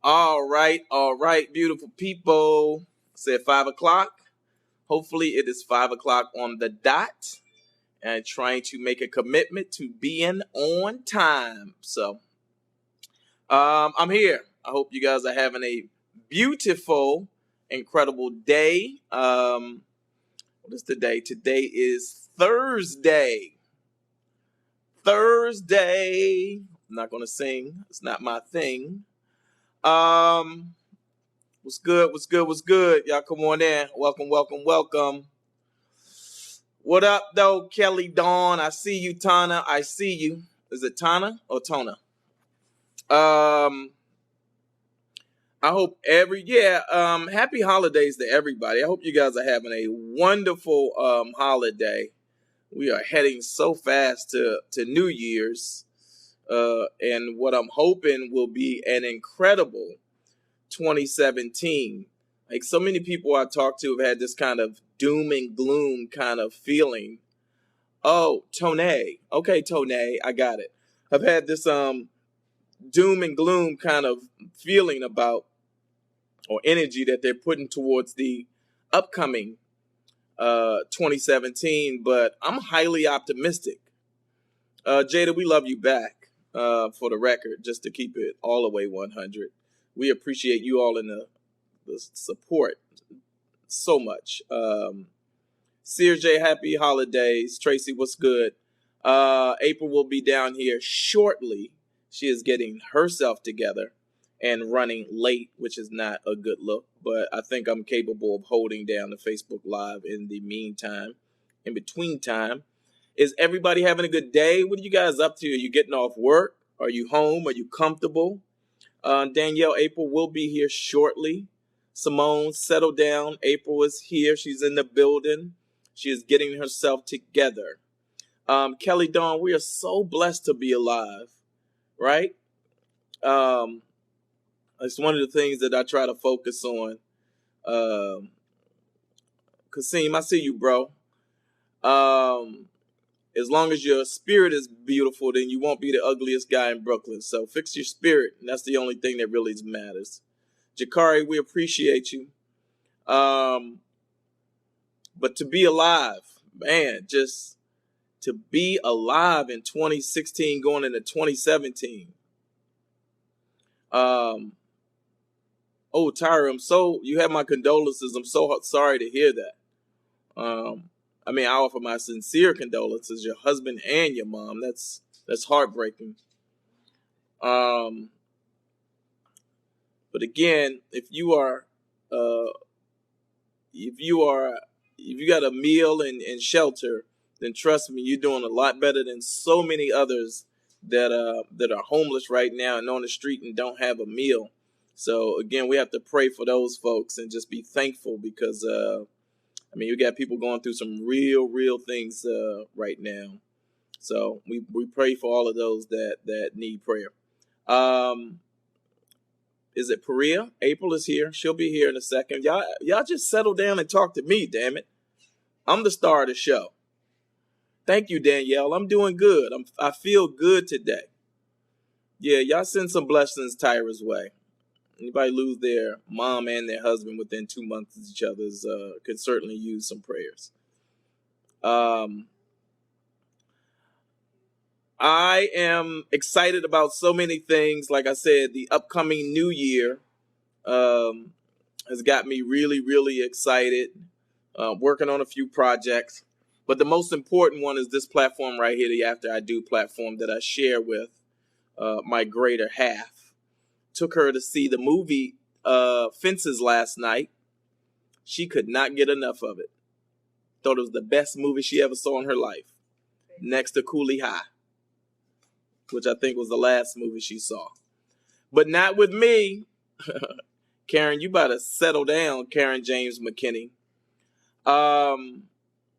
All right, beautiful people. Said 5 o'clock. Hopefully, it is 5 o'clock on the dot, and trying to make a commitment to being on time. I'm here. I hope you guys are having a beautiful, incredible day. What is today? Today is Thursday. Thursday. I'm not gonna sing. It's not my thing. Um, what's good? What's good? What's good? Y'all come on in. Welcome, welcome, welcome. What up, though, Kelly Dawn? I see you, Tana. I see you. Is it Tana or Tona? Um, I hope happy holidays to everybody. I hope you guys are having a wonderful holiday. We are heading so fast to New Year's. And what I'm hoping will be an incredible 2017. Like so many people I talked to have had this kind of doom and gloom kind of feeling. Oh, Tone. Okay, Tone, I got it. I've had this doom and gloom kind of feeling about or energy that they're putting towards the upcoming 2017, but I'm highly optimistic. Jada, we love you back for the record, just to keep it all the way 100. We appreciate you all in the support so much. Sear J, happy holidays. Tracy, what's good? April will be down here shortly. She is getting herself together and running late, which is not a good look, but I think I'm capable of holding down the Facebook Live in the meantime. In between time, is everybody having a good day? What are you guys up to? Are you getting off work? Are you home? Are you comfortable? Danielle, April will be here shortly. Simone, settle down. April is here. She's in the building. She is getting herself together. Kelly Dawn, we are so blessed to be alive, right? It's one of the things that I try to focus on. Kasim, I see you, bro. As long as your spirit is beautiful, then you won't be the ugliest guy in Brooklyn. So fix your spirit, and that's the only thing that really matters. Jakari, we appreciate you. But to be alive, man, just to be alive in 2016 going into 2017. Oh, Tyra, you have my condolences. I'm so sorry to hear that. I offer my sincere condolences, your husband and your mom. That's heartbreaking. But again, if you got a meal and shelter, then trust me, you're doing a lot better than so many others that are homeless right now and on the street and don't have a meal. So again, we have to pray for those folks and just be thankful because you got people going through some real things right now. So we pray for all of those that need prayer. Is it Perea? April is here. She'll be here in a second. Y'all just settle down and talk to me, damn it. I'm the star of the show. Thank you, Danielle. I'm doing good. I feel good today. Yeah, y'all send some blessings Tyra's way. Anybody lose their mom and their husband within 2 months of each other's could certainly use some prayers. I am excited about so many things. Like I said, the upcoming new year has got me really excited. Working on a few projects. But the most important one is this platform right here, the After I Do platform that I share with my greater half. Took her to see the movie Fences last night. She could not get enough of it. Thought it was the best movie she ever saw in her life. Next to Cooley High, which I think was the last movie she saw. But not with me. Karen, you better settle down, Karen James McKinney.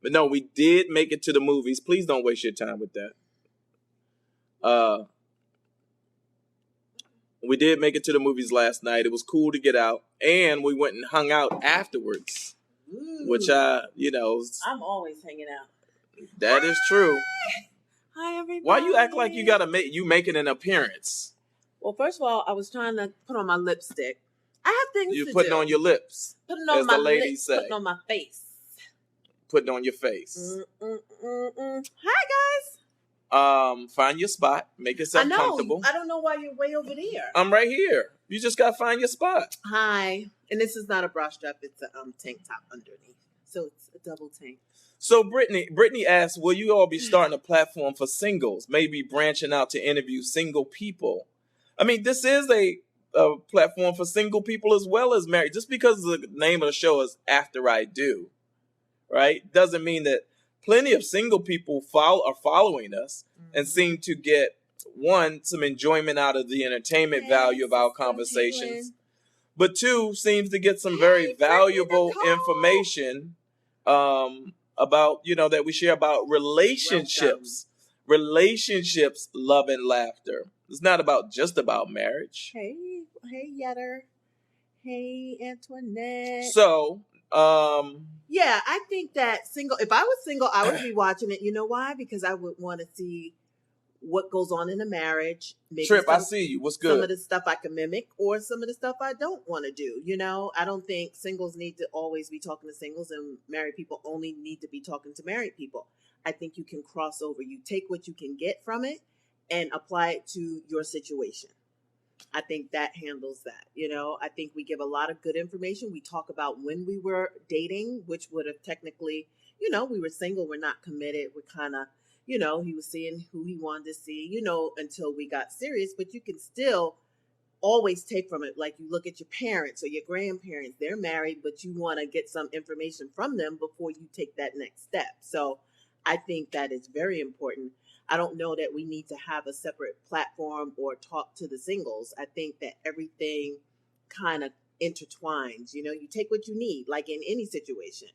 But no, we did make it to the movies. Please don't waste your time with that. We did make it to the movies last night. It was cool to get out. And we went and hung out afterwards. Ooh. Which, I'm always hanging out. That is true. Hi, everybody. Why you act like you gotta making an appearance? Well, first of all, I was trying to put on my lipstick. I have things You're to putting do. on your lips, Putting on as my the ladies lips, say. putting on my face. Putting on your face. Hi, guys. Find your spot. Make yourself I know. comfortable. I don't know why you're way over there. I'm right here. You just gotta find your spot. Hi. And this is not a bra strap. It's a tank top underneath. So it's a double tank. So Brittany asked, will you all be starting a platform for singles, maybe branching out to interview single people? I mean, this is a platform for single people as well as married. Just because the name of the show is After I Do, right, doesn't mean that plenty of single people are following us and seem to get, one, some enjoyment out of the entertainment value of our conversations, but two, seems to get some very valuable information about, that we share about relationships. Welcome. Relationships, love, and laughter. It's not just about marriage. Hey, Yetter. Hey, Antoinette. So, yeah, I think that if I was single, I would be watching it. You know why? Because I would want to see what goes on in a marriage. Maybe Trip, I see you. What's good? Some of the stuff I can mimic or some of the stuff I don't want to do. I don't think singles need to always be talking to singles and married people only need to be talking to married people. I think you can cross over. You take what you can get from it and apply it to your situation. I think that handles that. I think we give a lot of good information. We talk about when we were dating, which would have technically, we were single, we're not committed. We're kind of, he was seeing who he wanted to see, until we got serious. But you can still always take from it. Like you look at your parents or your grandparents, they're married, but you want to get some information from them before you take that next step. So I think that is very important. I don't know that we need to have a separate platform or talk to the singles. I think that everything kind of intertwines. You take what you need, like in any situation.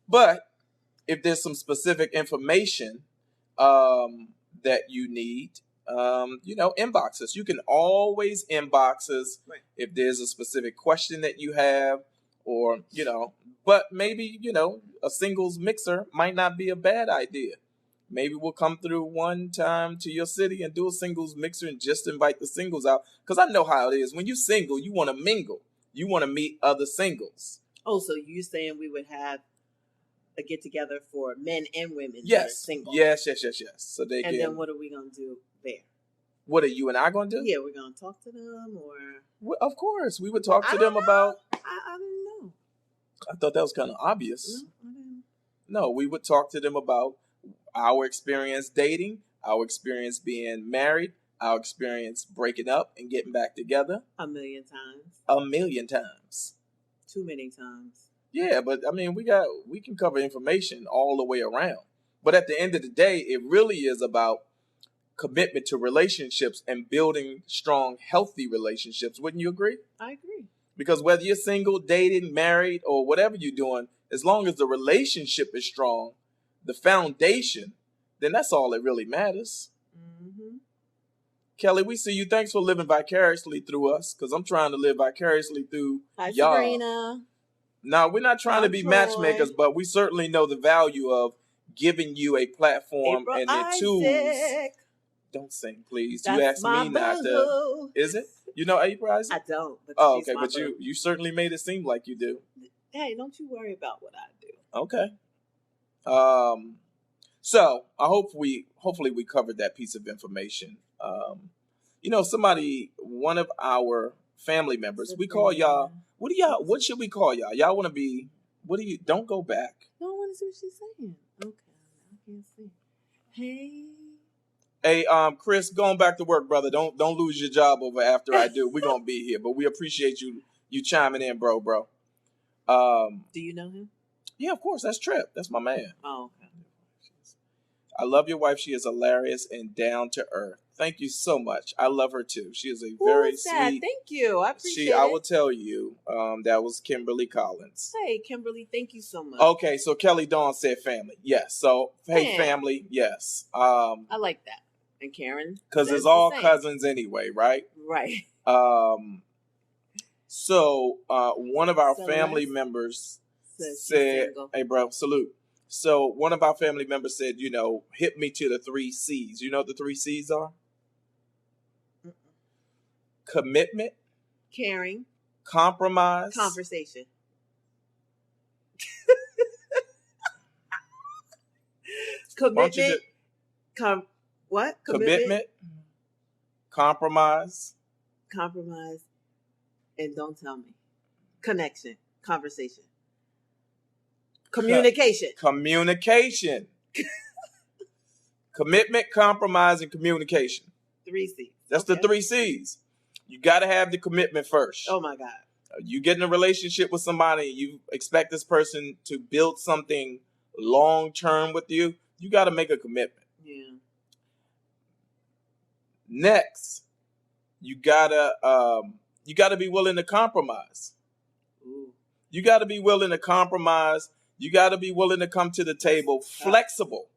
But if there's some specific information that you need, inbox us. You can always inbox us if there's a specific question that you have, or, but maybe, a singles mixer might not be a bad idea. Maybe we'll come through one time to your city and do a singles mixer and just invite the singles out. Because I know how it is. When you're single, you want to mingle. You want to meet other singles. Oh, so you're saying we would have a get-together for men and women yes. that are single? Yes. So they and then what are we going to do there? What are you and I going to do? Yeah, we're going to talk to them or... Well, of course. We would talk to them about... I don't know. I thought that was kind of obvious. No, I didn't. No, we would talk to them about our experience dating, our experience being married, our experience breaking up and getting back together. 1,000,000 times. 1,000,000 times. Too many times. Yeah, but I mean, we can cover information all the way around. But at the end of the day, it really is about commitment to relationships and building strong, healthy relationships. Wouldn't you agree? I agree. Because whether you're single, dating, married, or whatever you're doing, as long as the relationship is strong, the foundation, then that's all that really matters. Mm-hmm. Kelly, we see you. Thanks for living vicariously through us, because I'm trying to live vicariously through y'all. Sabrina. Now, we're not trying to be matchmakers, but we certainly know the value of giving you a platform April and the tools. Don't sing, please. That's you asked me not to. Is it? You know April Isaac? I don't. But okay, but you certainly made it seem like you do. Hey, don't you worry about what I do. Okay. So I hopefully we covered that piece of information. One of our family members, we call y'all. What should we call y'all? Y'all want to be? Don't go back. No, I want to see what she's saying. Okay, I can't see. Hey. Hey, Chris, going back to work, brother. Don't lose your job over After I Do. We're gonna be here, but we appreciate you chiming in, bro. Do you know him? Yeah, of course. That's Trip. That's my man. Oh, okay. I love your wife. She is hilarious and down to earth. Thank you so much. I love her too. She is a very sweet. Thank you. I appreciate it. I will tell you, that was Kimberly Collins. Hey, Kimberly, thank you so much. Okay, so Kelly Dawn said family. Yes. So, hey, family. Yes. I like that. And Karen? Because it's all cousins anyway, right? Right. So, one of our family members said, hey, bro, salute. So one of our family members said, hit me to the 3 C's. You know what the 3 C's are? commitment, caring, compromise, conversation. Why don't you Commitment, just what? commitment, compromise, Compromise, and don't tell me. Connection, conversation. Communication. communication. Commitment, compromise, and communication. 3 C's. That's Okay. the 3 C's. You got to have the commitment first. Oh my God. You get in a relationship with somebody, you expect this person to build something long term with you. You got to make a commitment. Yeah. Next, you gotta be willing to compromise. Ooh. You got to be willing to compromise. You got to be willing to come to the table flexible.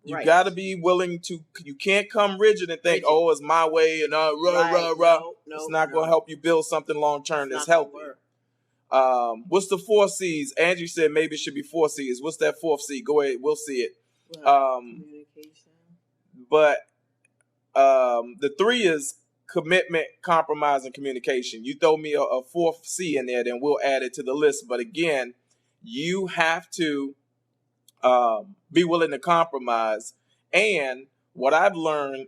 You Right. got to be willing to. You can't come rigid and think, Rigid. "Oh, it's my way," and rah Right. rah. No, It's not going to help you build something long term It's that's not gonna healthy. work. What's the 4 C's? Angie said maybe it should be 4 C's. What's that 4th C? Go ahead, we'll see it. Communication. But the 3 is commitment, compromise, and communication. You throw me a 4th C in there, then we'll add it to the list. But again, you have to be willing to compromise. And what I've learned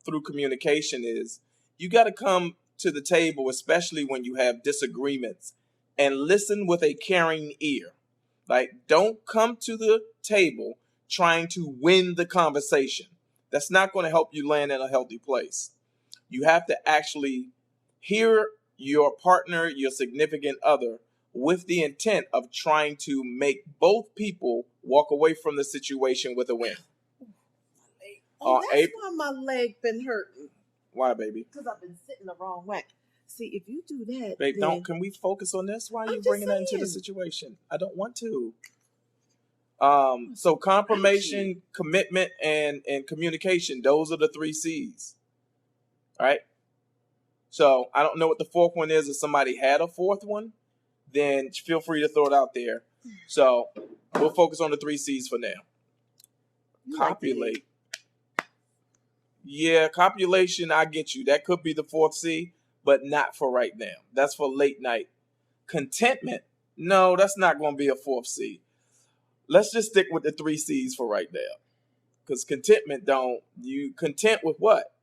through communication is you got to come to the table, especially when you have disagreements, and listen with a caring ear. Like, don't come to the table trying to win the conversation. That's not going to help you land in a healthy place. You have to actually hear your partner, your significant other, with the intent of trying to make both people walk away from the situation with a win. That's why my leg been hurting. Why, baby? Because I've been sitting the wrong way. See, if you do that, Babe, then... can we focus on this? Why are I'm you just bringing that into the saying. situation? I don't want to. So confirmation, commitment, and communication. Those are the 3 C's. All right. So I don't know what the 4th one is. If somebody had a 4th one, then feel free to throw it out there. So we'll focus on the 3 C's for now. You like Copulate. Yeah, copulation, I get you. That could be the 4th C, but not for right now. That's for late night. Contentment, no, that's not going to be a 4th C. Let's just stick with the 3 C's for right now. Because contentment, you content with what?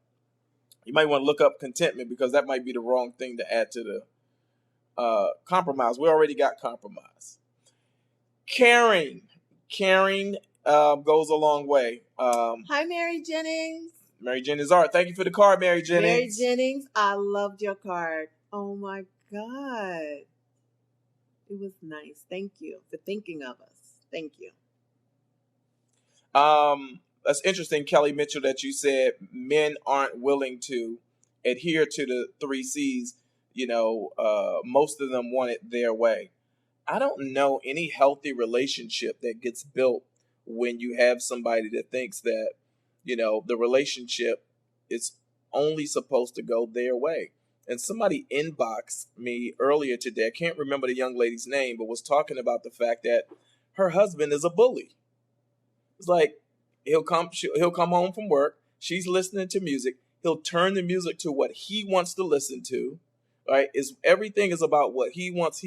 You might want to look up contentment because that might be the wrong thing to add to the compromise. We already got compromise. Caring goes a long way. Hi, Mary Jennings. Mary Jennings Art. Thank you for the card, Mary Jennings. Mary Jennings, I loved your card. Oh my God. It was nice. Thank you for thinking of us. Thank you. That's interesting, Kelly Mitchell, that you said men aren't willing to adhere to the 3 C's. Most of them want it their way. I don't know any healthy relationship that gets built when you have somebody that thinks that, the relationship is only supposed to go their way. And somebody inboxed me earlier today. I can't remember the young lady's name, but was talking about the fact that her husband is a bully. It's like he'll come home from work. She's listening to music. He'll turn the music to what he wants to listen to. Right? Everything is about what he wants.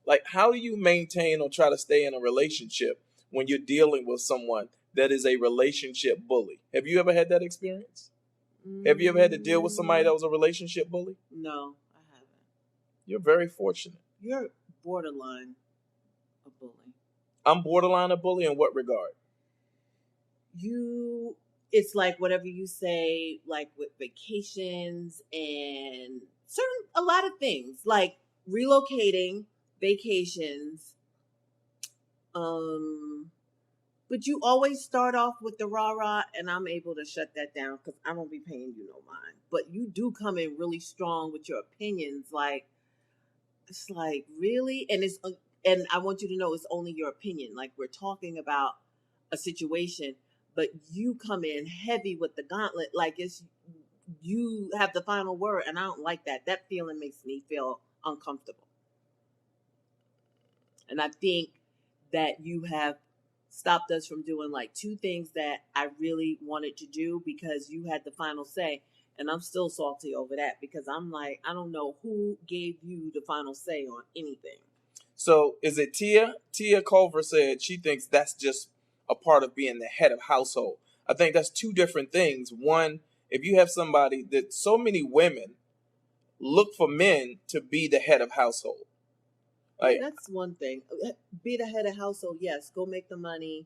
Like, how do you maintain or try to stay in a relationship when you're dealing with someone that is a relationship bully? Have you ever had that experience? Have you ever had to deal with somebody that was a relationship bully? No, I haven't. You're very fortunate. You're borderline a bully. I'm borderline a bully in what regard? It's like whatever you say, like with vacations and a lot of things, like relocating, vacations. But you always start off with the rah-rah, and I'm able to shut that down because I don't be paying you no mind. But you do come in really strong with your opinions. Like, it's like, really? And I want you to know it's only your opinion. Like, we're talking about a situation, but you come in heavy with the gauntlet. Like, you have the final word, and I don't like that. That feeling makes me feel uncomfortable. And I think that you have stopped us from doing like 2 things that I really wanted to do because you had the final say. And I'm still salty over that because I'm like, I don't know who gave you the final say on anything. So is it Tia? Tia Culver said she thinks that's just a part of being the head of household. I think that's two different things. One, if you have somebody that so many women look for men to be the head of household. Like, That's one thing. Be the head of household, yes, go make the money,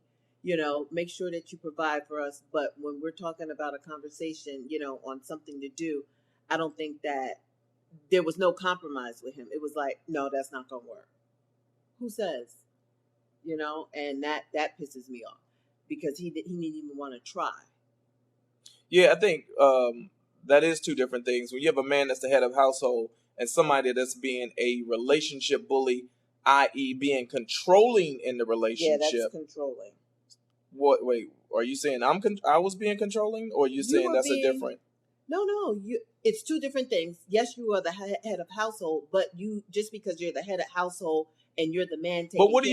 make sure that you provide for us. But when we're talking about a conversation, on something to do, I don't think that there was no compromise with him. It was like, no, that's not going to work. Who says? And that pisses me off because he didn't even want to try. Yeah, I think that is two different things. When you have a man that's the head of household and somebody that's being a relationship bully, i.e., being controlling in the relationship. Yeah, that's controlling. What? Wait, are you saying I was being controlling, or are you saying that's a different? No. It's two different things. Yes, you are the head of household, but you just because you're the head of household and you're the man taking. But what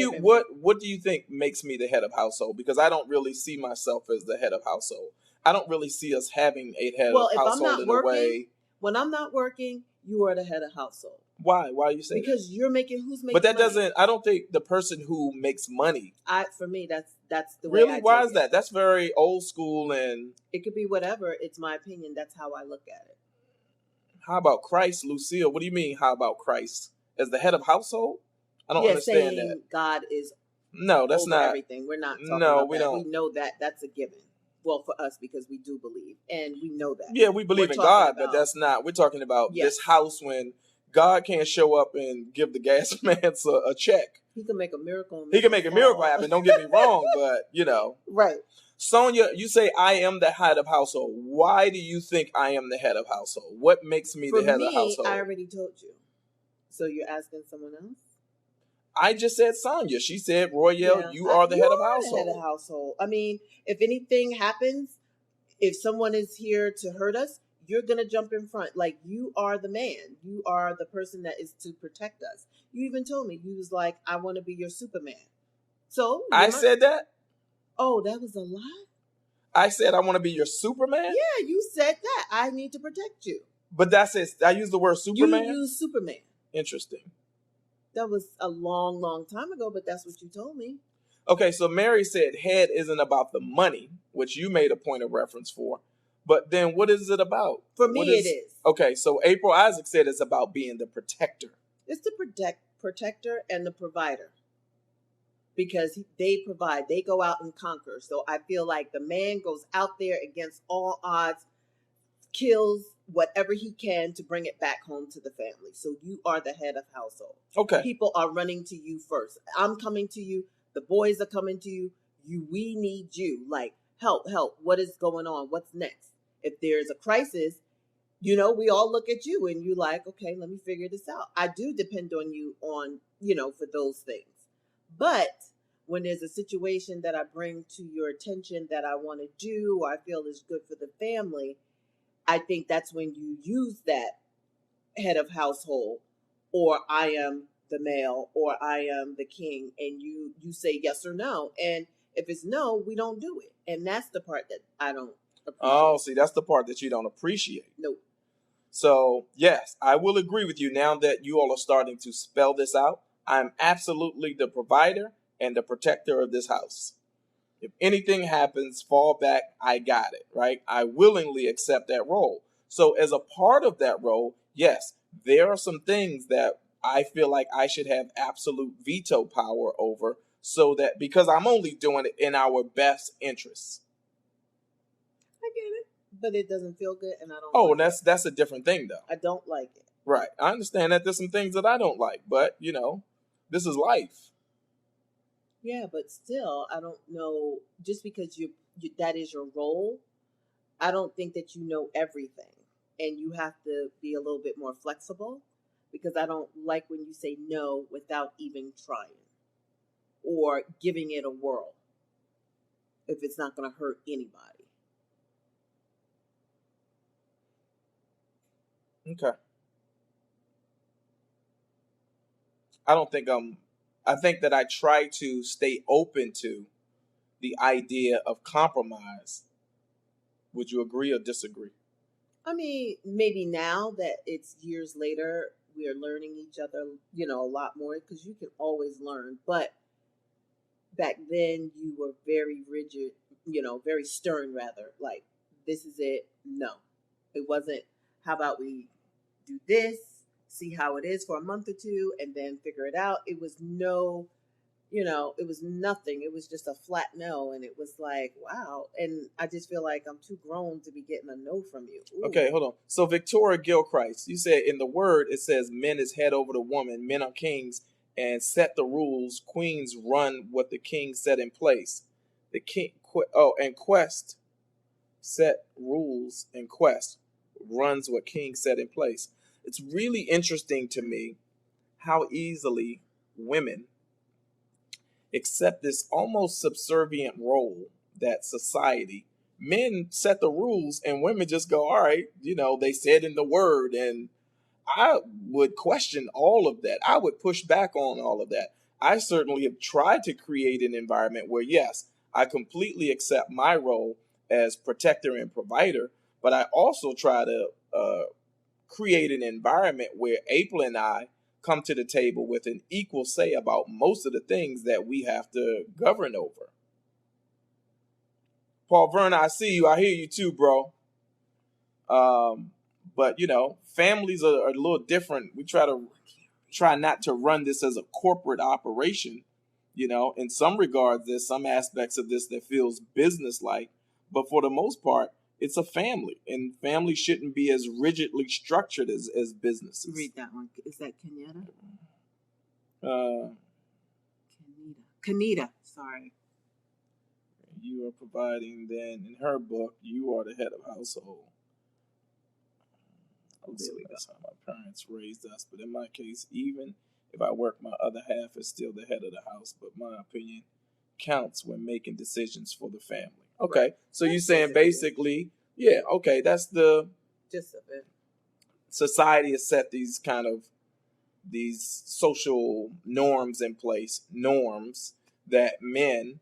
do you think makes me the head of household? Because I don't really see myself as the head of household. I don't really see us having a head of household in a way. When I'm not working, you are the head of household. Why? Why are you saying? Because you're making who's making. But that money? doesn't. I don't think the person who makes money. For me, that's the really. way. Why is that? That's very old school, and it could be whatever. It's my opinion. That's how I look at it. How about Christ, Lucille? What do you mean? How about Christ as the head of household? I don't understand saying that. God is that's over not everything. We're not talking no, about we that. don't. We know that that's a given. Well, for us because we do believe and we know that. Yeah, we believe in God, but that's not. We're talking about this house when God can't show up and give the gas man a check. He can make a miracle. He can make a miracle happen. Don't get me wrong, but right. Sonia, you say I am the head of household. Why do you think I am the head of household? What makes me the head of household? I already told you. So you're asking someone else? I just said Sonia. She said, Royale, you are the head of household. The head of household. I mean, if anything happens, if someone is here to hurt us, you're going to jump in front. Like, you are the man. You are the person that is to protect us. You even told me, you was like, I want to be your Superman. So I said that? Oh, that was a lie? I said I want to be your Superman? Yeah, you said that. I need to protect you. But that's it. I used the word Superman? You used Superman. Interesting. That was a long, long time ago, but that's what you told me. Okay, so Mary said head isn't about the money, which you made a point of reference for. But then what is it about? For me, it is. Okay, so April Isaac said it's about being the protector. It's the protector and the provider. Because they provide. They go out and conquer. So I feel like the man goes out there against all odds, kills whatever he can to bring it back home to the family. So you are the head of household. Okay. People are running to you first. I'm coming to you. The boys are coming to you. We need you. Like, help. What is going on? What's next? If there's a crisis, we all look at you and you like, okay, let me figure this out. I do depend on you on, for those things. But when there's a situation that I bring to your attention that I want to do or I feel is good for the family, I think that's when you use that head of household, or I am the male, or I am the king, and you say yes or no. And if it's no, we don't do it. And that's the part that I don't appreciate. Oh, see, that's the part that you don't appreciate. Nope. So, yes, I will agree with you now that you all are starting to spell this out. I'm absolutely the provider and the protector of this house. If anything happens, fall back, I got it, right? I willingly accept that role. So as a part of that role, yes, there are some things that I feel like I should have absolute veto power over, so that because I'm only doing it in our best interests. I get it, but it doesn't feel good, and I don't. Oh, and that's a different thing, though. I don't like it. Right, I understand that there's some things that I don't like, but this is life. Yeah, but still, I don't know. Just because you that is your role, I don't think that you know everything, and you have to be a little bit more flexible. Because I don't like when you say no without even trying or giving it a whirl if it's not going to hurt anybody. Okay. I think that I try to stay open to the idea of compromise. Would you agree or disagree? I mean, maybe now that it's years later, we are learning each other, a lot more because you can always learn. But back then, you were very rigid, very stern, rather. Like, this is it. No, it wasn't. How about we do this, see how it is for a month or two, and then figure it out? It was no, it was nothing. It was just a flat no. And it was like, wow. And I just feel like I'm too grown to be getting a no from you. Ooh. Okay, hold on. So Victoria Gilchrist, you said in the word it says men is head over the woman, men are kings and set the rules. Queens run what the king set in place. The king and Quest set rules and Quest runs what king set in place. It's really interesting to me how easily women accept this almost subservient role that society, men set the rules and women just go, all right, they said in the word. And I would question all of that. I would push back on all of that. I certainly have tried to create an environment where, yes, I completely accept my role as protector and provider, but I also try to create an environment where April and I come to the table with an equal say about most of the things that we have to govern over. Paul Verna, I see you. I hear you too, bro. But families are a little different. We try not to run this as a corporate operation. In some regards, there's some aspects of this that feels business-like, but for the most part, it's a family, and families shouldn't be as rigidly structured as businesses. Read that one. Is that Kenyatta? Kenita. Sorry. You are providing, then, in her book, you are the head of household. That's how my parents raised us. But in my case, even if I work, my other half is still the head of the house. But my opinion counts when making decisions for the family. Okay, right. So you're saying basically, yeah, okay, that's the gist of it. Society has set these social norms in place, norms that men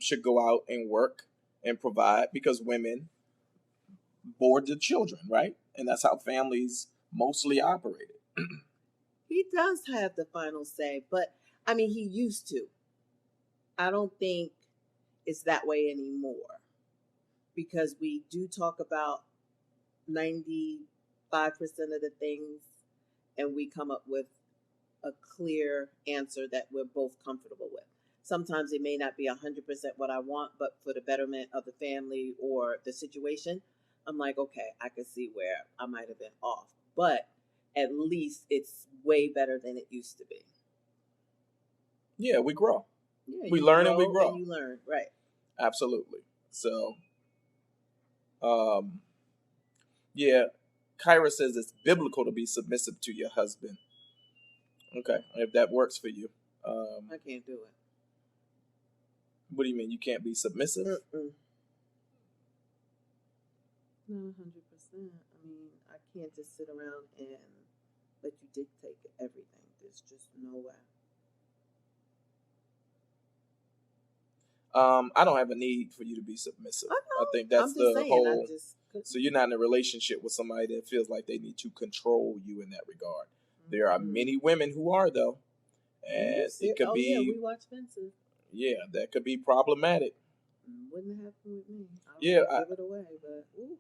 should go out and work and provide because women board the children, right? And that's how families mostly operated. He does have the final say, but I mean, he used to. I don't think it's that way anymore because we do talk about 95% of the things and we come up with a clear answer that we're both comfortable with. Sometimes it may not be 100% what I want, but for the betterment of the family or the situation, I'm like, okay, I can see where I might have been off, but at least it's way better than it used to be. Yeah, we grow. Yeah, we learn and we grow. And you learn, right? Absolutely. So, yeah, Kyra says it's biblical to be submissive to your husband. Okay, if that works for you. I can't do it. What do you mean you can't be submissive? Not 100%. I mean, I can't just sit around and let you dictate everything. There's just no way. I don't have a need for you to be submissive. I think that's whole. So you're not in a relationship with somebody that feels like they need to control you in that regard. Mm-hmm. There are many women who are, though, and it could be. Yeah, we watch Fences. Yeah, that could be problematic. Wouldn't happen with me. I give it away, but oof.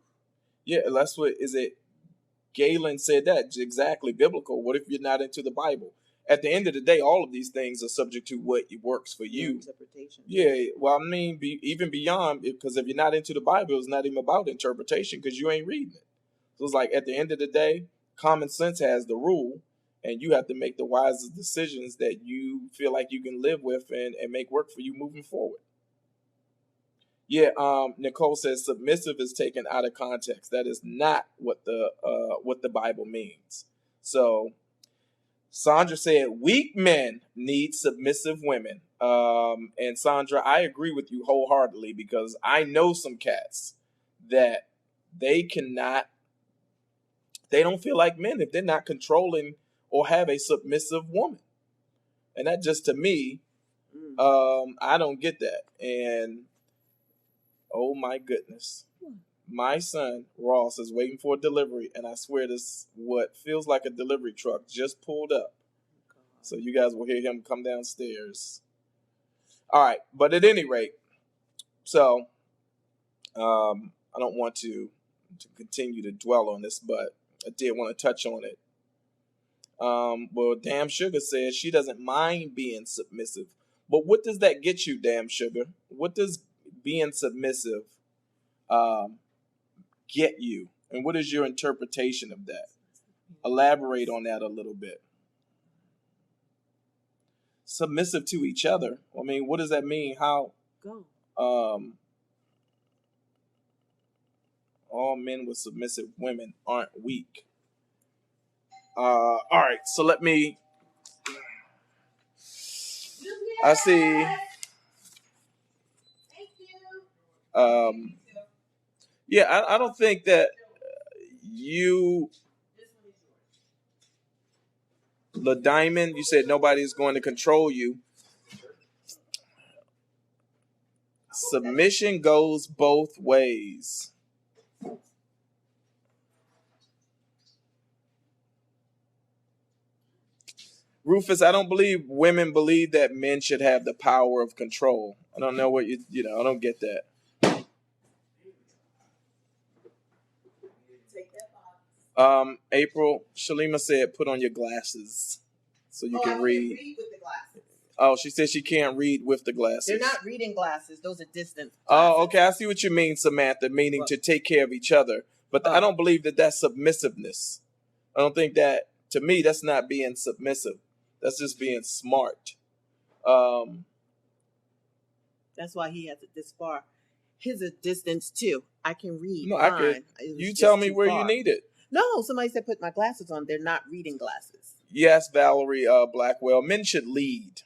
Yeah, that's what is it. Galen said that it's exactly biblical. What if you're not into the Bible? At the end of the day, all of these things are subject to what works for you. Interpretation. Yeah, well, I mean, even beyond, because if you're not into the Bible, it's not even about interpretation because you ain't reading it. So it's like at the end of the day, common sense has the rule, and you have to make the wisest decisions that you feel like you can live with and make work for you moving forward. Yeah, Nicole says submissive is taken out of context. That is not what the Bible means. So Sandra said weak men need submissive women. And Sandra, I agree with you wholeheartedly because I know some cats that they don't feel like men if they're not controlling or have a submissive woman. And that just to me, I don't get that. And oh my goodness. My son, Ross, is waiting for a delivery, and I swear this, what feels like a delivery truck just pulled up. So you guys will hear him come downstairs. All right, but at any rate, so I don't want to continue to dwell on this, but I did want to touch on it. Well, Damn Sugar says she doesn't mind being submissive. But what does that get you, Damn Sugar? What does being submissive get you? And what is your interpretation of that? Elaborate on that a little bit. Submissive to each other. I mean, what does that mean? How? Go. All men with submissive women aren't weak. All right, so let me. I see. Yeah, I don't think that you, the Diamond, you said nobody's going to control you. Submission goes both ways. Rufus, I don't believe women believe that men should have the power of control. I don't know what you know, I don't get that. April, Shalima said, put on your glasses so you can read. I can read with the glasses. Oh, she said she can't read with the glasses. They're not reading glasses. Those are distance glasses. Oh, okay. I see what you mean, Samantha, meaning to take care of each other. But I don't believe that that's submissiveness. I don't think that, to me, that's not being submissive. That's just being smart. That's why he has it this far. His a distance too. I can read. No, I could. You tell me where you need it. No, somebody said put my glasses on. They're not reading glasses. Yes, Valerie Blackwell. Men should lead.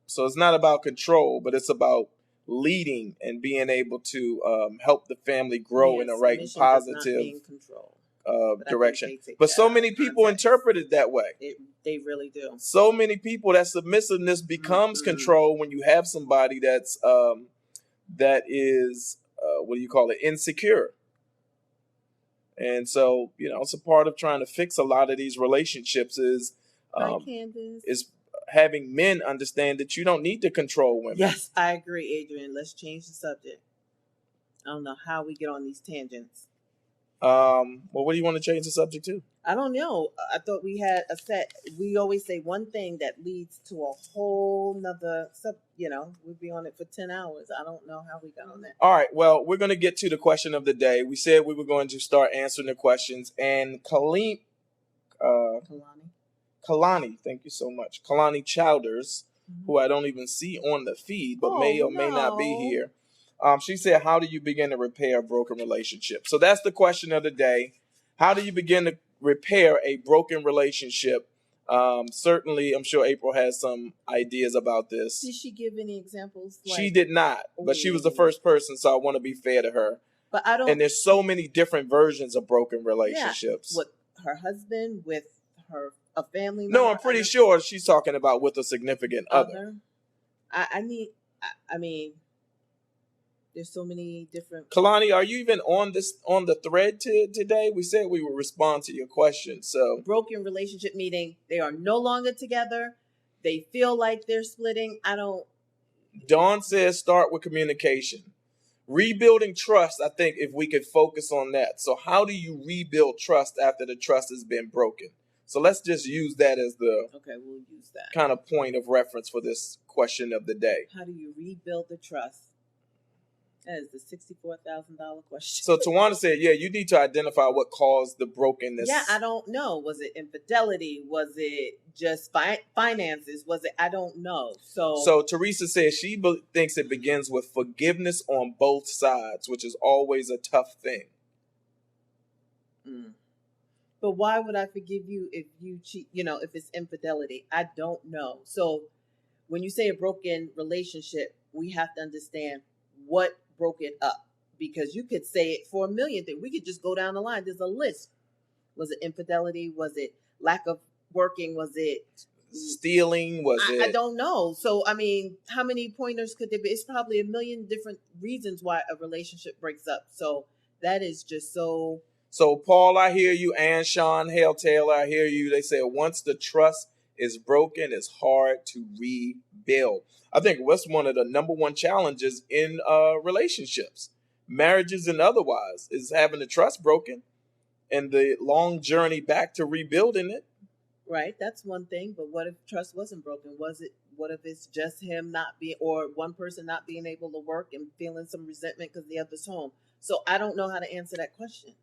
So it's not about control, but it's about leading and being able to help the family grow in the right positive direction. But so many people interpret it that way. They really do. So many people, that submissiveness becomes control when you have somebody that's that is insecure. And so, it's a part of trying to fix a lot of these relationships is having men understand that you don't need to control women. Yes, I agree, Adrian. Let's change the subject. I don't know how we get on these tangents. Well, what do you want to change the subject to? I don't know. I thought we had a set. We always say one thing that leads to a whole nother we'd be on it for 10 hours. I don't know how we got on that. All right. Well, we're going to get to the question of the day. We said we were going to start answering the questions, and Kalani, thank you so much. Kalani Chowders, who I don't even see on the feed, but may or may not be here. She said, how do you begin to repair a broken relationship? So that's the question of the day. How do you begin to repair a broken relationship? Certainly, I'm sure April has some ideas about this. Did she give any examples? She did not, but she was the first person, so I want to be fair to her. But I don't. And there's so many different versions of broken relationships. Yeah, with her husband, with a family member. No, I'm pretty sure she's talking about with a significant other. I mean, there's so many different. Kalani, are you even on the thread today? We said we would respond to your question. So broken relationship meaning they are no longer together. They feel like they're splitting. Dawn says start with communication. Rebuilding trust, I think if we could focus on that. So how do you rebuild trust after the trust has been broken? So let's just use that as we'll use that kind of point of reference for this question of the day. How do you rebuild the trust? That is the $64,000 question. So Tawana said, yeah, you need to identify what caused the brokenness. Yeah, I don't know. Was it infidelity? Was it just finances? I don't know. So Teresa says she thinks it begins with forgiveness on both sides, which is always a tough thing. But why would I forgive you if you cheat? If it's infidelity, I don't know. So when you say a broken relationship, we have to understand what broke it up, because you could say it for a million things. We could just go down the line. There's a list. Was it infidelity? Was it lack of working? Was it stealing? I don't know. So, I mean, how many pointers could there be? It's probably a million different reasons why a relationship breaks up. So That is just so. So, Paul, I hear you, and Sean Hale Taylor, I hear you. They say once the trust is broken, it's hard to rebuild. I think what's one of the number one challenges in relationships, marriages and otherwise, is having the trust broken and the long journey back to rebuilding it. Right, that's one thing. But what if trust wasn't broken? What if it's just him not being, or one person not being able to work and feeling some resentment because the other's home? So I don't know how to answer that question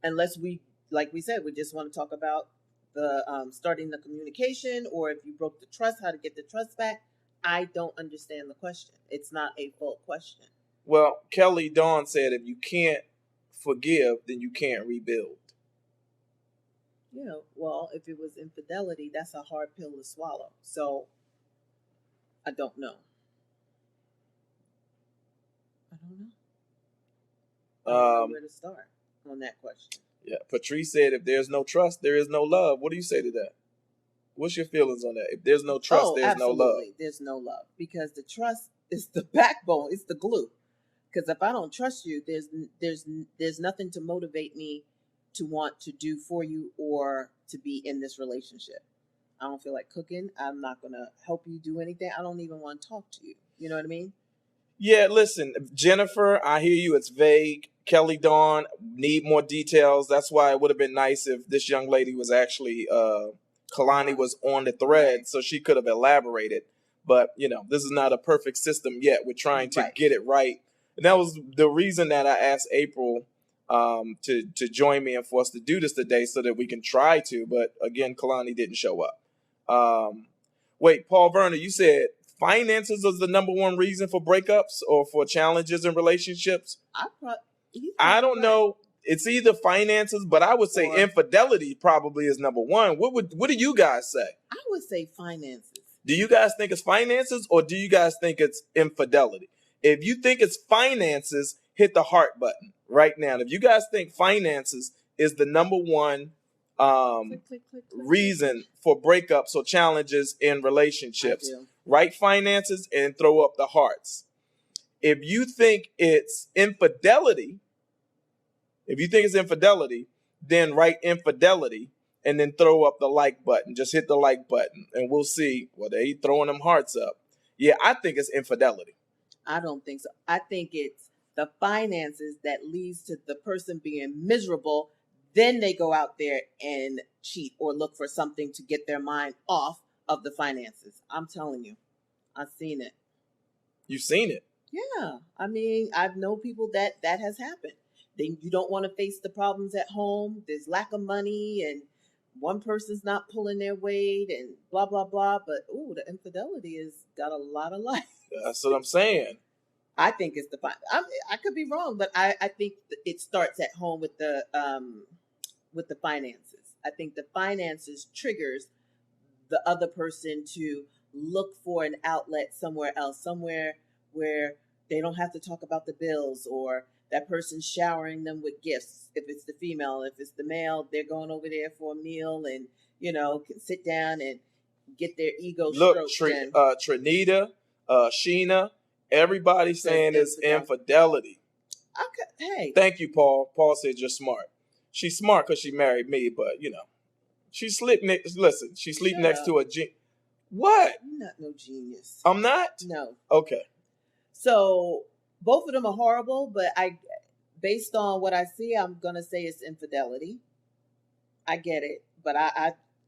unless we, like we said, we just want to talk about the starting the communication, or if you broke the trust, how to get the trust back. I don't understand the question. It's not a full question. Well, Kelly Dawn said if you can't forgive, then you can't rebuild. Well, if it was infidelity, that's a hard pill to swallow. So I don't know. I don't know. I don't know where to start on that question. Yeah, Patrice said if there's no trust, there is no love. What do you say to that? What's your feelings on that? If there's no trust, there's absolutely. no love. There's no love, because the trust is the backbone. It's the glue. Because if I don't trust you, there's nothing to motivate me to want to do for you or to be in this relationship. I don't feel like cooking. I'm not going to help you do anything. I don't even want to talk to you. You know what I mean? Yeah, listen, Jennifer, I hear you. It's vague. Kelly Dawn, need more details. That's why it would have been nice if this young lady was actually, Kalani was on the thread, so she could have elaborated. But, this is not a perfect system yet. We're trying to get it right. And that was the reason that I asked April to join me and for us to do this today so that we can try to. But again, Kalani didn't show up. Wait, Paul Verner, you said finances is the number one reason for breakups or for challenges in relationships? I don't know. It's either finances, but I would say infidelity probably is number one. What do you guys say? I would say finances. Do you guys think it's finances, or do you guys think it's infidelity? If you think it's finances, hit the heart button right now. If you guys think finances is the number one reason for breakups or challenges in relationships, write finances and throw up the hearts. If you think it's infidelity, then write infidelity and then throw up the like button. Just hit the like button and we'll see. Well, they throwing them hearts up. Yeah, I think it's infidelity. I don't think so. I think it's the finances that leads to the person being miserable. Then they go out there and cheat or look for something to get their mind off of the finances. I'm telling you, I've seen it. You've seen it? Yeah. I mean, I've known people that has happened. Then you don't want to face the problems at home. There's lack of money and one person's not pulling their weight and blah, blah, blah. But, the infidelity has got a lot of life. That's what I'm saying. I think it's I could be wrong, but I think it starts at home with the finances. I think the finances triggers the other person to look for an outlet somewhere else, somewhere where they don't have to talk about the bills, or that person's showering them with gifts. If it's the female, if it's the male, they're going over there for a meal and, can sit down and get their ego stroked. Look, Trinita, Sheena, everybody's saying it's infidelity. Hey. Thank you, Paul. Paul said you're smart. She's smart because she married me, but, she sleep next to a genius. What? I'm not no genius. I'm not? No. Okay. So both of them are horrible, but based on what I see, I'm going to say it's infidelity. I get it. But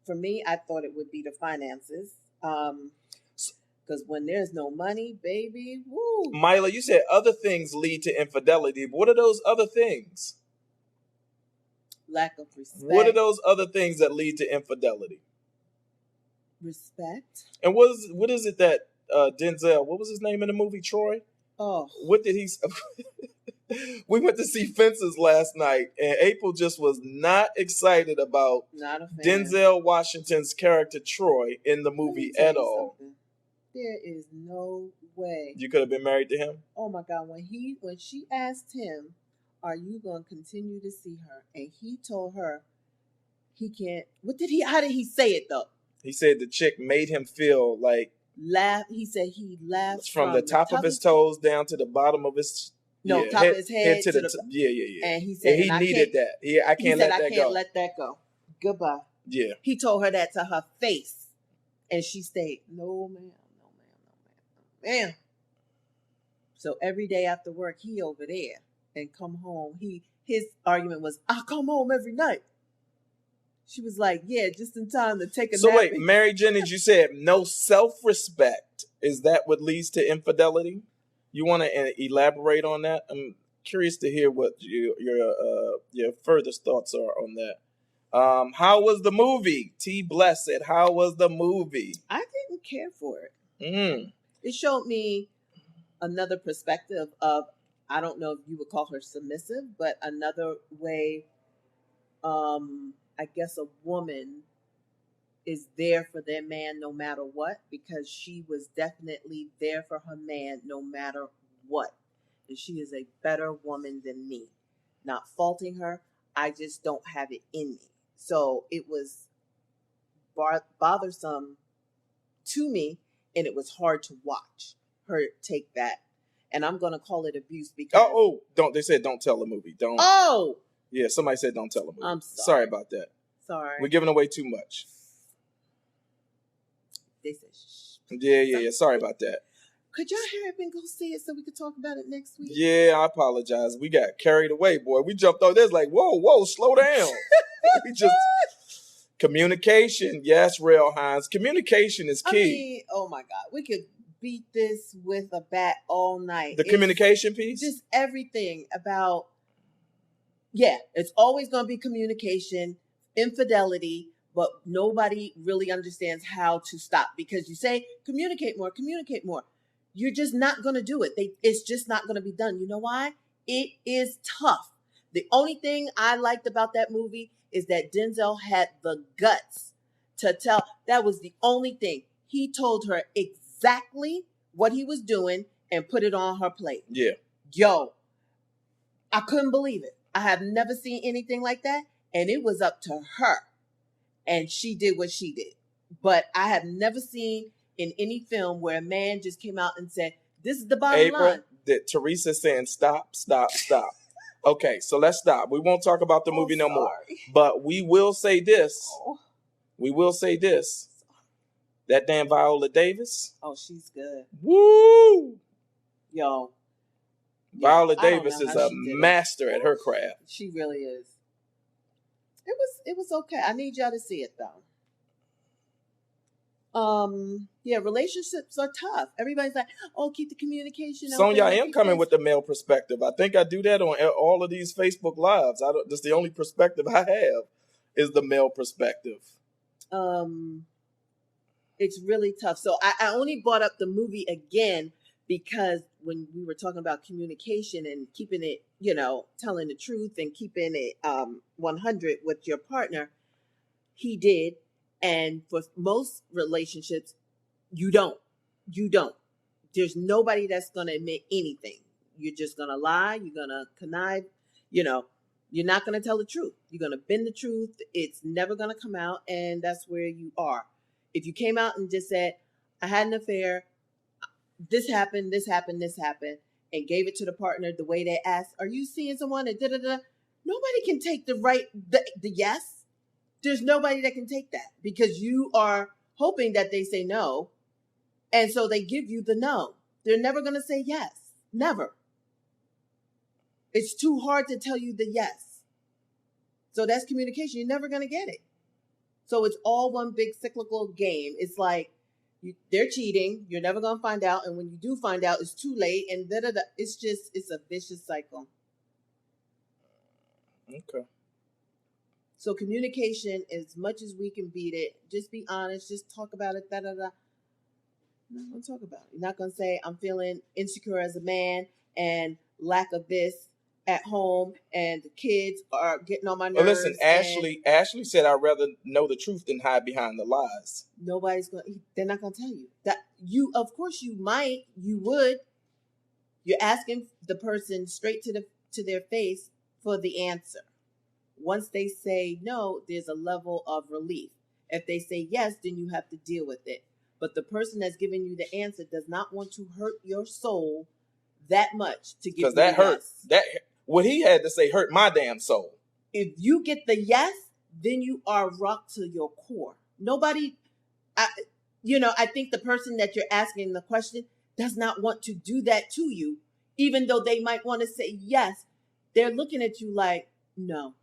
for me, I thought it would be the finances. Because when there's no money, baby, woo. Mila, you said other things lead to infidelity. But what are those other things? Lack of respect. What are those other things that lead to infidelity? Respect. And what is it that Denzel, what was his name in the movie, Troy? Oh. What did he... We went to see Fences last night, and April just was not excited about Denzel Washington's character Troy in the movie at all. There is no way. You could have been married to him? Oh my God. When she asked him, are you going to continue to see her? And he told her he can't. How did he say it though? He said the chick made him feel like... He said he laughed from the top of his toes down to the bottom of his No, Yeah, top of his head to to the the. Yeah. And he And said, he and I needed can't. that. I He can't said, let I that can't go. let that go. Goodbye. Yeah. He told her that to her face, and she stayed. No, ma'am. No, ma'am. No, ma'am. Ma'am. So every day after work, he over there and come home. His argument was, I come home every night. She was like, yeah, just in time to take a So nap. wait, Mary Jennings, you said no self-respect. Is that what leads to infidelity? You want to elaborate on that? I'm curious to hear what your furthest thoughts are on that. How was the movie? T. Blessed. How was the movie? I didn't care for it. Mm. It showed me another perspective of, I don't know if you would call her submissive, but another way, I guess a woman is there for their man no matter what, because she was definitely there for her man no matter what. And she is a better woman than me. Not faulting her, I just don't have it in me. So it was bothersome to me, and it was hard to watch her take that. And I'm gonna call it abuse because Don't they said don't tell the movie. Don't. Oh, Yeah, somebody said don't tell the movie. I'm sorry about that. Sorry. We're giving away too much. They said shh. Yeah. Sorry about that. Could y'all hurry up and go see it so we could talk about it next week? Yeah, I apologize. We got carried away, boy. We jumped on this like, whoa, slow down. We just communication. Yes, Rail Hines. Communication is key. I mean, oh my God. We could beat this with a bat all night. The communication piece? Just everything about, it's always going to be communication, infidelity, but nobody really understands how to stop, because you say, communicate more. You're just not going to do it. It's just not going to be done. You know why? It is tough. The only thing I liked about that movie is that Denzel had the guts to tell. That was the only thing. He told her exactly what he was doing and put it on her plate. Yeah. Yo, I couldn't believe it. I have never seen anything like that. And it was up to her. And she did what she did. But I have never seen in any film where a man just came out and said, this is the bottom line. That Teresa saying stop. Okay, so let's stop. We won't talk about the movie no more. But we will say this. That damn Viola Davis. Oh, she's good. Woo! Yo. Viola Davis is a master at her craft. She really is. It was okay. I need y'all to see it though. Relationships are tough. Everybody's like, oh, keep the communication open. Sonya, I am coming with the male perspective. I think I do that on all of these Facebook Lives. That's the only perspective I have is the male perspective. It's really tough. So I only brought up the movie again because when we were talking about communication and keeping it, telling the truth and keeping it 100 with your partner, he did. And for most relationships, you don't. There's nobody that's going to admit anything. You're just going to lie. You're going to connive. You're not going to tell the truth. You're going to bend the truth. It's never going to come out. And that's where you are. If you came out and just said, I had an affair, this happened, and gave it to the partner the way they asked, are you seeing someone? And nobody can take the yes. There's nobody that can take that because you are hoping that they say no. And so they give you the no. They're never going to say yes. Never. It's too hard to tell you the yes. So that's communication. You're never going to get it. So it's all one big cyclical game. It's like they're cheating. You're never going to find out. And when you do find out, it's too late. And it's a vicious cycle. Okay. So communication, as much as we can beat it, just be honest. Just talk about it. You're not going to talk about it. You're not going to say, I'm feeling insecure as a man and lack of this at home and the kids are getting on my nerves. Well, listen, Ashley said, I'd rather know the truth than hide behind the lies. They're not going to tell you. That of course you might, you would. You're asking the person straight to their face for the answer. Once they say no, there's a level of relief. If they say yes, then you have to deal with it. But the person that's giving you the answer does not want to hurt your soul that much to give because you that the hurt. yes. That what he had to say hurt my damn soul. If you get the yes, then you are rocked to your core. Nobody, I think the person that you're asking the question does not want to do that to you, even though they might want to say yes. They're looking at you like, no,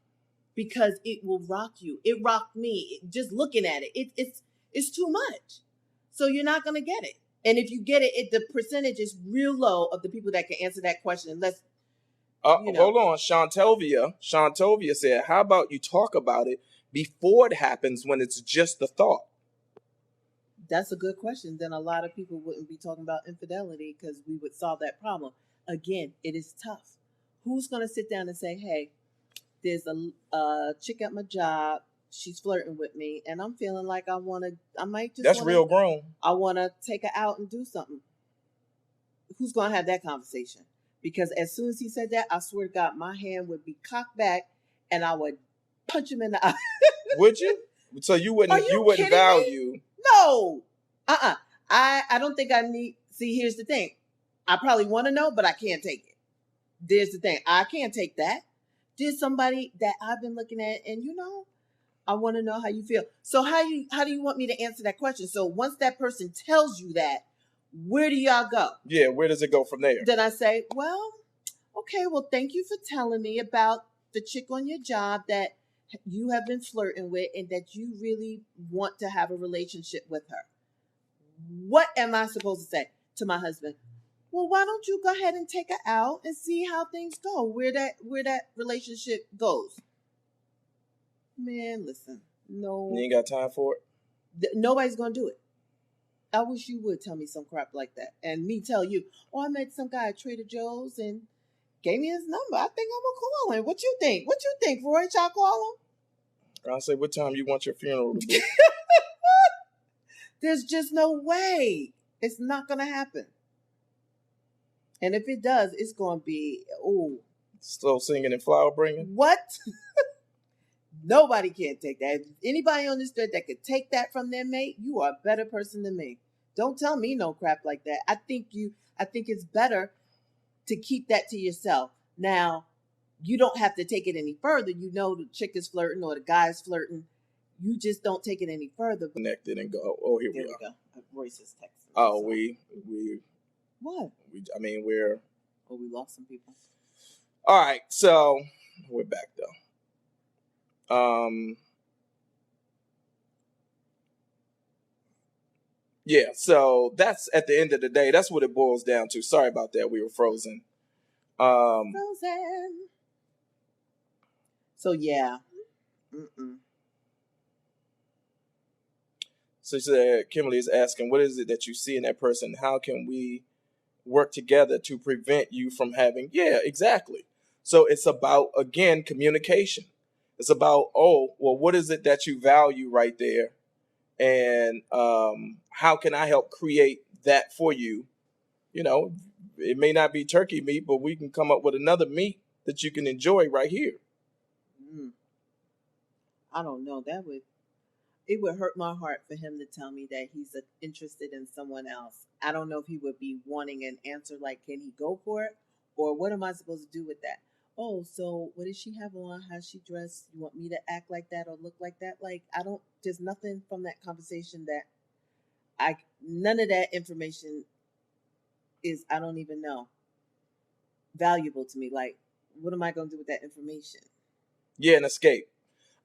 because it will rock you. It rocked me. Just looking at it, it's too much. So you're not gonna get it. And if you get it, the percentage is real low of the people that can answer that question. Unless hold on, Shantovia said, "How about you talk about it before it happens when it's just a thought?" That's a good question. Then a lot of people wouldn't be talking about infidelity because we would solve that problem. Again, it is tough. Who's going to sit down and say, hey, there's a chick at my job. She's flirting with me and I'm feeling like I might just That's real grown. I want to take her out and do something. Who's going to have that conversation? Because as soon as he said that, I swear to God, my hand would be cocked back and I would punch him in the eye. Would you? So you wouldn't value. Me? No. I don't think I need. See, here's the thing. I probably want to know, but I can't take it. There's the thing. I can't take that. There's somebody that I've been looking at, and I want to know how you feel. So how do you want me to answer that question? So once that person tells you that, where do y'all go? Yeah, where does it go from there? Then I say, well, okay, well, thank you for telling me about the chick on your job that you have been flirting with and that you really want to have a relationship with her. What am I supposed to say to my husband? Well, why don't you go ahead and take her out and see how things go, where that relationship goes? Man, listen, no. You ain't got time for it? Nobody's going to do it. I wish you would tell me some crap like that. And me tell you, I met some guy at Trader Joe's and gave me his number. I think I'm going to call him. What you think? What you think, Roy? Y'all call him? I'll say, what time you want your funeral to be? There's just no way. It's not going to happen. And if it does, it's going to be, Slow singing and flower bringing? What? Nobody can take that. If anybody on this earth that could take that from their mate, you are a better person than me. Don't tell me no crap like that. I think it's better to keep that to yourself. Now, you don't have to take it any further. You know the chick is flirting or the guy is flirting. You just don't take it any further. Connected and go. Oh, here we are. Go. Royce is texting. Oh, so. we. What? We're. Oh, we lost some people. All right, so we're back though. Yeah, so that's at the end of the day, that's what it boils down to. Sorry about that. We were frozen. Frozen. So yeah. So she said, Kimberly is asking, what is it that you see in that person? How can we work together to prevent you from having? Yeah, exactly. So it's about, again, communication. It's about, what is it that you value right there? And how can I help create that for you? It may not be turkey meat, but we can come up with another meat that you can enjoy right here. I don't know. It would hurt my heart for him to tell me that he's interested in someone else. I don't know if he would be wanting an answer like, can he go for it? Or what am I supposed to do with that? Oh, so what does she have on? How's she dressed? You want me to act like that or look like that? Like, there's nothing from that conversation that none of that information is, I don't even know, valuable to me. Like, what am I going to do with that information? Yeah, an escape.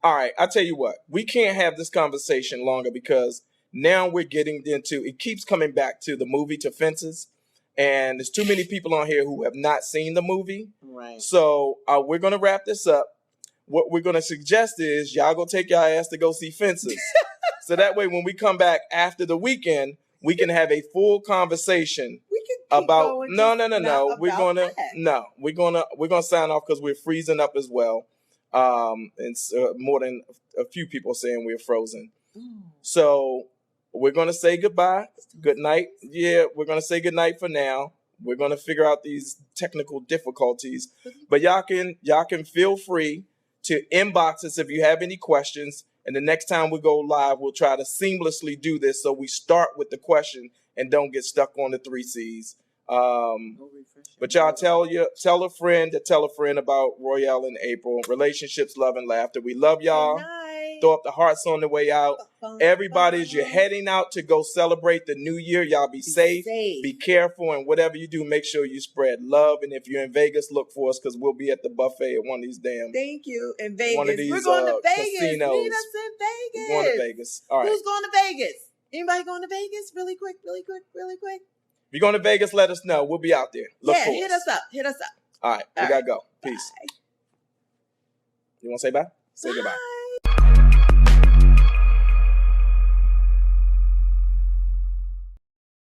All right, I'll tell you what. We can't have this conversation longer because now we're getting into, it keeps coming back to the movie, to Fences. And there's too many people on here who have not seen the movie. Right. So we're going to wrap this up. What we're going to suggest is y'all go take your ass to go see Fences. So that way when we come back after the weekend, we can have a full conversation about we're gonna sign off because we're freezing up as well. And more than a few people saying we're frozen. So we're gonna say goodbye, good night. Yeah, we're gonna say good night for now. We're gonna figure out these technical difficulties, but y'all can feel free to inbox us if you have any questions. And the next time we go live, we'll try to seamlessly do this so we start with the question and don't get stuck on the 3 C's. But y'all tell a friend to tell a friend about Royale and April. Relationships, love, and laughter. We love y'all. Good night. Throw up the hearts on the way out. Everybody, as you're heading out to go celebrate the new year, y'all be safe, be careful, and whatever you do, make sure you spread love. And if you're in Vegas, look for us because we'll be at the buffet at one of these Thank you. In Vegas. One of these, we're going to Vegas. casinos. Meet us in Vegas. We're going to Vegas. All right. Who's going to Vegas? Anybody going to Vegas? Really quick. If you're going to Vegas, let us know. We'll be out there. Look for hit us up. All right. We got to go. Peace. Bye. You want to say bye? Say goodbye.